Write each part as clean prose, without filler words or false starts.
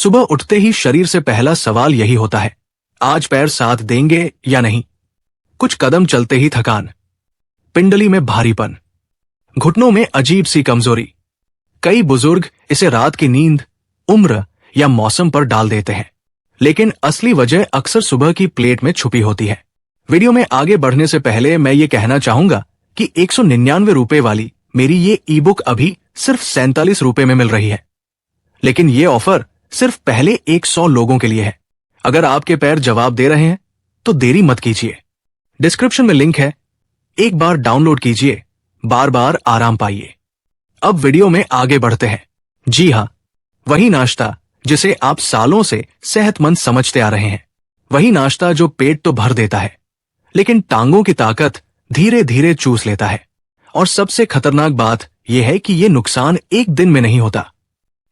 सुबह उठते ही शरीर से पहला सवाल यही होता है, आज पैर साथ देंगे या नहीं। कुछ कदम चलते ही थकान, पिंडली में भारीपन, घुटनों में अजीब सी कमजोरी। कई बुजुर्ग इसे रात की नींद, उम्र या मौसम पर डाल देते हैं, लेकिन असली वजह अक्सर सुबह की प्लेट में छुपी होती है। वीडियो में आगे बढ़ने से पहले मैं ये कहना चाहूंगा कि 199 रुपए वाली मेरी ये ई बुक अभी सिर्फ 47 रुपए में मिल रही है, लेकिन ये ऑफर सिर्फ पहले 100 लोगों के लिए है। अगर आपके पैर जवाब दे रहे हैं तो देरी मत कीजिए, डिस्क्रिप्शन में लिंक है, एक बार डाउनलोड कीजिए, बार बार आराम पाइए। अब वीडियो में आगे बढ़ते हैं। जी हाँ, वही नाश्ता जिसे आप सालों से सेहतमंद समझते आ रहे हैं, वही नाश्ता जो पेट तो भर देता है लेकिन टांगों की ताकत धीरे धीरे चूस लेता है। और सबसे खतरनाक बात यह है कि यह नुकसान एक दिन में नहीं होता,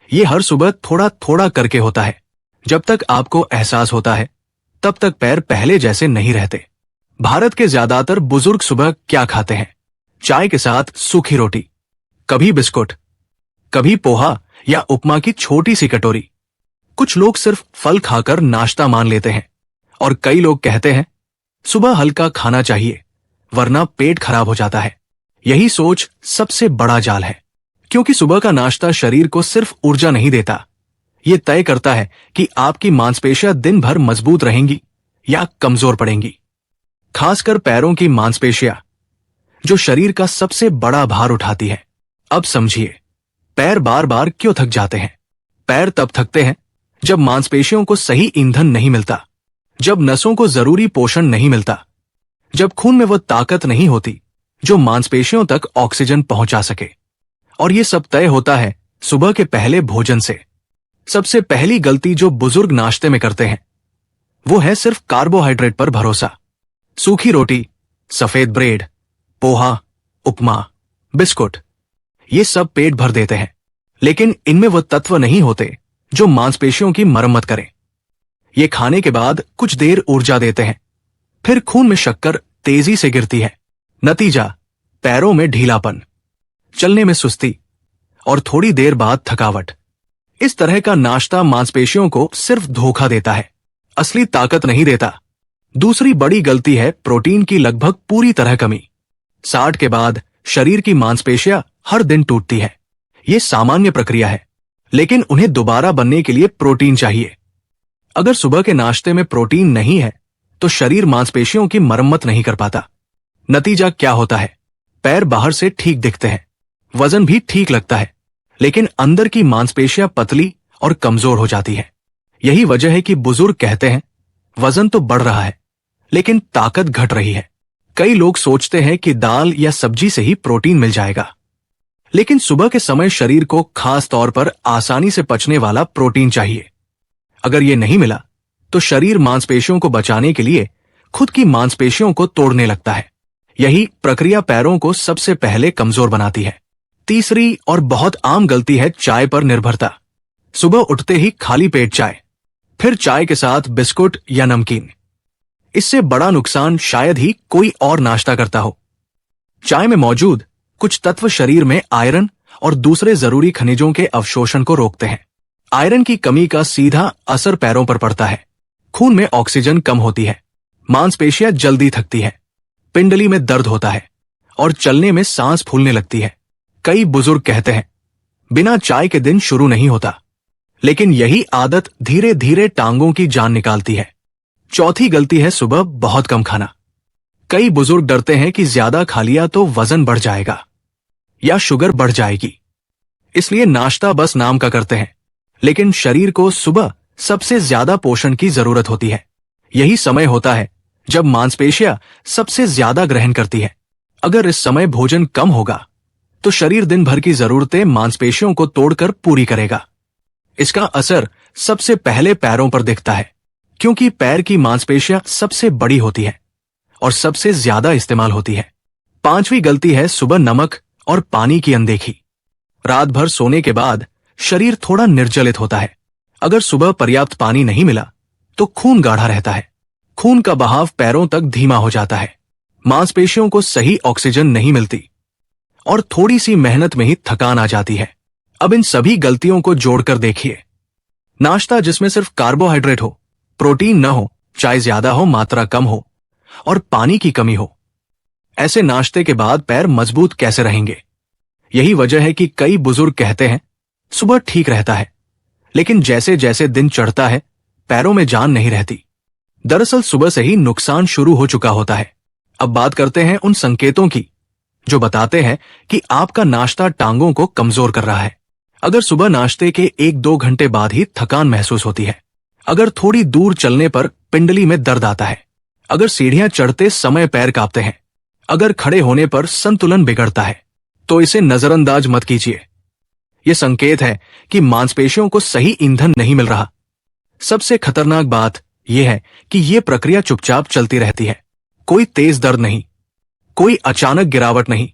ये हर सुबह थोड़ा थोड़ा करके होता है। जब तक आपको एहसास होता है तब तक पैर पहले जैसे नहीं रहते। भारत के ज्यादातर बुजुर्ग सुबह क्या खाते हैं? चाय के साथ सूखी रोटी, कभी बिस्कुट, कभी पोहा या उपमा की छोटी सी कटोरी। कुछ लोग सिर्फ फल खाकर नाश्ता मान लेते हैं और कई लोग कहते हैं सुबह हल्का खाना चाहिए वरना पेट खराब हो जाता है। यही सोच सबसे बड़ा जाल है, क्योंकि सुबह का नाश्ता शरीर को सिर्फ ऊर्जा नहीं देता, ये तय करता है कि आपकी मांसपेशियां दिन भर मजबूत रहेंगी या कमजोर पड़ेंगी। खासकर पैरों की मांसपेशियां, जो शरीर का सबसे बड़ा भार उठाती है। अब समझिए, पैर बार बार क्यों थक जाते हैं? पैर तब थकते हैं जब मांसपेशियों को सही ईंधन नहीं मिलता, जब नसों को जरूरी पोषण नहीं मिलता, जब खून में वो ताकत नहीं होती जो मांसपेशियों तक ऑक्सीजन पहुंचा सके। और ये सब तय होता है सुबह के पहले भोजन से। सबसे पहली गलती जो बुजुर्ग नाश्ते में करते हैं वो है सिर्फ कार्बोहाइड्रेट पर भरोसा। सूखी रोटी, सफेद ब्रेड, पोहा, उपमा, बिस्कुट, ये सब पेट भर देते हैं, लेकिन इनमें वो तत्व नहीं होते जो मांसपेशियों की मरम्मत करें। ये खाने के बाद कुछ देर ऊर्जा देते हैं, फिर खून में शक्कर तेजी से गिरती है। नतीजा, पैरों में ढीलापन, चलने में सुस्ती और थोड़ी देर बाद थकावट। इस तरह का नाश्ता मांसपेशियों को सिर्फ धोखा देता है, असली ताकत नहीं देता। दूसरी बड़ी गलती है प्रोटीन की लगभग पूरी तरह कमी। 60 के बाद शरीर की मांसपेशियां हर दिन टूटती है, ये सामान्य प्रक्रिया है, लेकिन उन्हें दोबारा बनने के लिए प्रोटीन चाहिए। अगर सुबह के नाश्ते में प्रोटीन नहीं है तो शरीर मांसपेशियों की मरम्मत नहीं कर पाता। नतीजा क्या होता है? पैर बाहर से ठीक दिखते हैं, वजन भी ठीक लगता है, लेकिन अंदर की मांसपेशियां पतली और कमजोर हो जाती है। यही वजह है कि बुजुर्ग कहते हैं वजन तो बढ़ रहा है लेकिन ताकत घट रही है। कई लोग सोचते हैं कि दाल या सब्जी से ही प्रोटीन मिल जाएगा, लेकिन सुबह के समय शरीर को खास तौर पर आसानी से पचने वाला प्रोटीन चाहिए। अगर ये नहीं मिला तो शरीर मांसपेशियों को बचाने के लिए खुद की मांसपेशियों को तोड़ने लगता है। यही प्रक्रिया पैरों को सबसे पहले कमजोर बनाती है। तीसरी और बहुत आम गलती है चाय पर निर्भरता। सुबह उठते ही खाली पेट चाय, फिर चाय के साथ बिस्कुट या नमकीन। इससे बड़ा नुकसान शायद ही कोई और नाश्ता करता हो। चाय में मौजूद कुछ तत्व शरीर में आयरन और दूसरे जरूरी खनिजों के अवशोषण को रोकते हैं। आयरन की कमी का सीधा असर पैरों पर पड़ता है। खून में ऑक्सीजन कम होती है, मांसपेशियां जल्दी थकती है, पिंडली में दर्द होता है और चलने में सांस फूलने लगती है। कई बुजुर्ग कहते हैं बिना चाय के दिन शुरू नहीं होता, लेकिन यही आदत धीरे धीरे टांगों की जान निकालती है। चौथी गलती है सुबह बहुत कम खाना। कई बुजुर्ग डरते हैं कि ज्यादा खा लिया तो वजन बढ़ जाएगा या शुगर बढ़ जाएगी, इसलिए नाश्ता बस नाम का करते हैं, लेकिन शरीर को सुबह सबसे ज्यादा पोषण की जरूरत होती है। यही समय होता है जब मांसपेशियां सबसे ज्यादा ग्रहण करती है। अगर इस समय भोजन कम होगा तो शरीर दिन भर की जरूरतें मांसपेशियों को तोड़कर पूरी करेगा। इसका असर सबसे पहले पैरों पर दिखता है, क्योंकि पैर की मांसपेशियां सबसे बड़ी होती है और सबसे ज्यादा इस्तेमाल होती है। पांचवी गलती है सुबह नमक और पानी की अनदेखी। रात भर सोने के बाद शरीर थोड़ा निर्जलित होता है। अगर सुबह पर्याप्त पानी नहीं मिला तो खून गाढ़ा रहता है, खून का बहाव पैरों तक धीमा हो जाता है, मांसपेशियों को सही ऑक्सीजन नहीं मिलती और थोड़ी सी मेहनत में ही थकान आ जाती है। अब इन सभी गलतियों को जोड़कर देखिए, नाश्ता जिसमें सिर्फ कार्बोहाइड्रेट हो, प्रोटीन न हो, चाय ज्यादा हो, मात्रा कम हो और पानी की कमी हो। ऐसे नाश्ते के बाद पैर मजबूत कैसे रहेंगे? यही वजह है कि कई बुजुर्ग कहते हैं सुबह ठीक रहता है, लेकिन जैसे जैसे दिन चढ़ता है पैरों में जान नहीं रहती। दरअसल सुबह से ही नुकसान शुरू हो चुका होता है। अब बात करते हैं उन संकेतों की जो बताते हैं कि आपका नाश्ता टांगों को कमजोर कर रहा है। अगर सुबह नाश्ते के 1-2 घंटे बाद ही थकान महसूस होती है, अगर थोड़ी दूर चलने पर पिंडली में दर्द आता है, अगर सीढ़ियां चढ़ते समय पैर कांपते हैं, अगर खड़े होने पर संतुलन बिगड़ता है, तो इसे नजरअंदाज मत कीजिए। यह संकेत है कि मांसपेशियों को सही ईंधन नहीं मिल रहा। सबसे खतरनाक बात यह है कि यह प्रक्रिया चुपचाप चलती रहती है। कोई तेज दर्द नहीं, कोई अचानक गिरावट नहीं,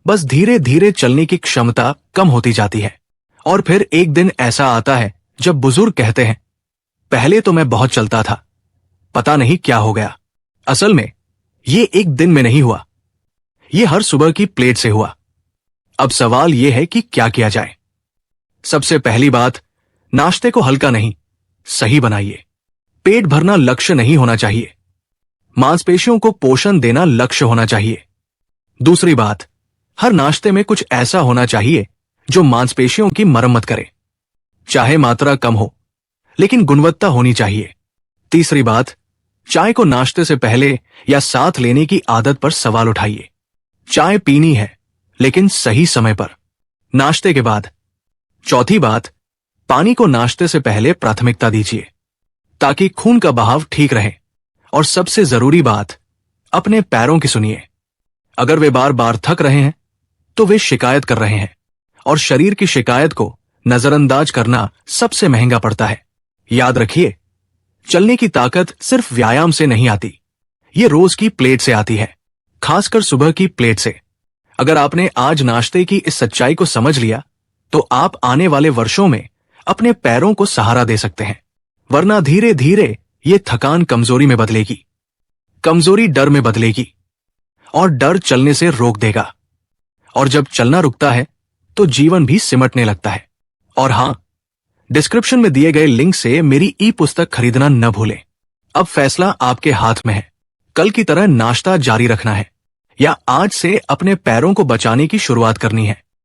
बस धीरे धीरे चलने की क्षमता कम होती जाती है। और फिर एक दिन ऐसा आता है जब बुजुर्ग कहते हैं, पहले तो मैं बहुत चलता था, पता नहीं क्या हो गया। असल में ये एक दिन में नहीं हुआ, ये हर सुबह की प्लेट से हुआ। अब सवाल यह है कि क्या किया जाए। सबसे पहली बात, नाश्ते को हल्का नहीं, सही बनाइए। पेट भरना लक्ष्य नहीं होना चाहिए, मांसपेशियों को पोषण देना लक्ष्य होना चाहिए। दूसरी बात, हर नाश्ते में कुछ ऐसा होना चाहिए जो मांसपेशियों की मरम्मत करे, चाहे मात्रा कम हो, लेकिन गुणवत्ता होनी चाहिए। तीसरी बात, चाय को नाश्ते से पहले या साथ लेने की आदत पर सवाल उठाइए। चाय पीनी है, लेकिन सही समय पर, नाश्ते के बाद। चौथी बात, पानी को नाश्ते से पहले प्राथमिकता दीजिए ताकि खून का बहाव ठीक रहे। और सबसे जरूरी बात, अपने पैरों की सुनिए। अगर वे बार बार थक रहे हैं तो वे शिकायत कर रहे हैं, और शरीर की शिकायत को नजरअंदाज करना सबसे महंगा पड़ता है। याद रखिए, चलने की ताकत सिर्फ व्यायाम से नहीं आती, ये रोज की प्लेट से आती है, खासकर सुबह की प्लेट से। अगर आपने आज नाश्ते की इस सच्चाई को समझ लिया तो आप आने वाले वर्षों में अपने पैरों को सहारा दे सकते हैं। वरना धीरे धीरे ये थकान कमजोरी में बदलेगी, कमजोरी डर में बदलेगी, और डर चलने से रोक देगा। और जब चलना रुकता है तो जीवन भी सिमटने लगता है। और हां, डिस्क्रिप्शन में दिए गए लिंक से मेरी ई पुस्तक खरीदना न भूलें। अब फैसला आपके हाथ में है, कल की तरह नाश्ता जारी रखना है या आज से अपने पैरों को बचाने की शुरुआत करनी है।